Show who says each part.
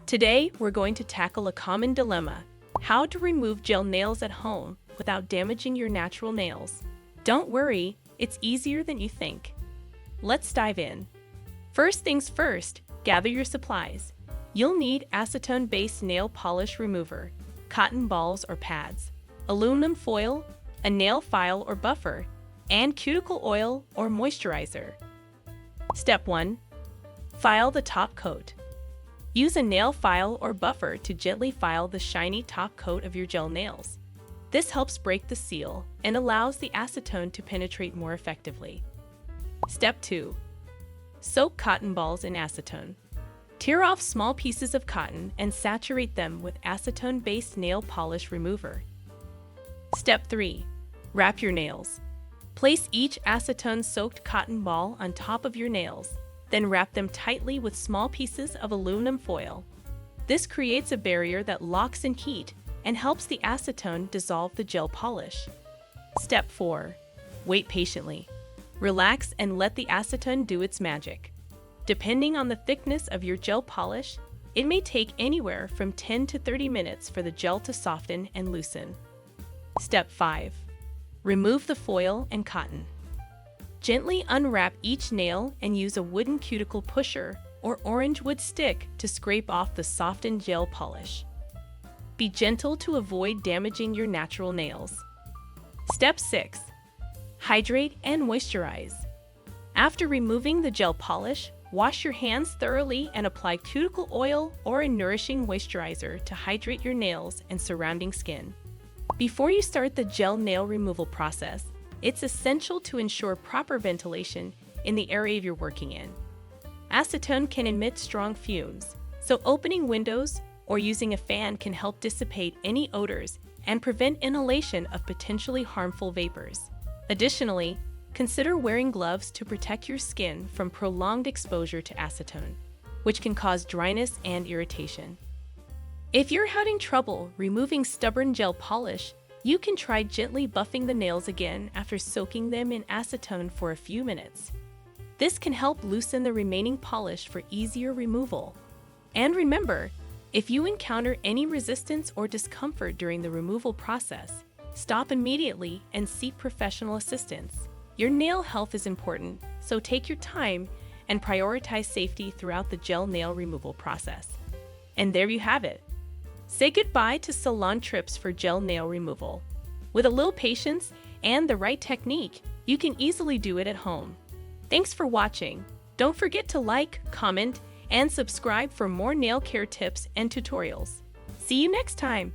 Speaker 1: Today, we're going to tackle a common dilemma: how to remove gel nails at home without damaging your natural nails. Don't worry, it's easier than you think. Let's dive in. First things first, gather your supplies. You'll need acetone-based nail polish remover, cotton balls or pads, aluminum foil, a nail file or buffer, and cuticle oil or moisturizer. Step 1. File the top coat. Use a nail file or buffer to gently file the shiny top coat of your gel nails. This helps break the seal and allows the acetone to penetrate more effectively. Step 2. Soak cotton balls in acetone. Tear off small pieces of cotton and saturate them with acetone-based nail polish remover. Step 3. Wrap your nails. Place each acetone-soaked cotton ball on top of your nails, then wrap them tightly with small pieces of aluminum foil. This creates a barrier that locks in heat and helps the acetone dissolve the gel polish. Step 4. Wait patiently. Relax and let the acetone do its magic. Depending on the thickness of your gel polish, it may take anywhere from 10 to 30 minutes for the gel to soften and loosen. Step 5. Remove the foil and cotton. Gently unwrap each nail and use a wooden cuticle pusher or orange wood stick to scrape off the softened gel polish. Be gentle to avoid damaging your natural nails. Step 6. Hydrate and moisturize. After removing the gel polish, wash your hands thoroughly and apply cuticle oil or a nourishing moisturizer to hydrate your nails and surrounding skin. Before you start the gel nail removal process, it's essential to ensure proper ventilation in the area you're working in. Acetone can emit strong fumes, so opening windows or using a fan can help dissipate any odors and prevent inhalation of potentially harmful vapors. Additionally, consider wearing gloves to protect your skin from prolonged exposure to acetone, which can cause dryness and irritation. If you're having trouble removing stubborn gel polish, you can try gently buffing the nails again after soaking them in acetone for a few minutes. This can help loosen the remaining polish for easier removal. And remember, if you encounter any resistance or discomfort during the removal process, stop immediately and seek professional assistance. Your nail health is important, so take your time and prioritize safety throughout the gel nail removal process. And there you have it. Say goodbye to salon trips for gel nail removal. With a little patience and the right technique, you can easily do it at home. Thanks for watching. Don't forget to like, comment, and subscribe for more nail care tips and tutorials. See you next time!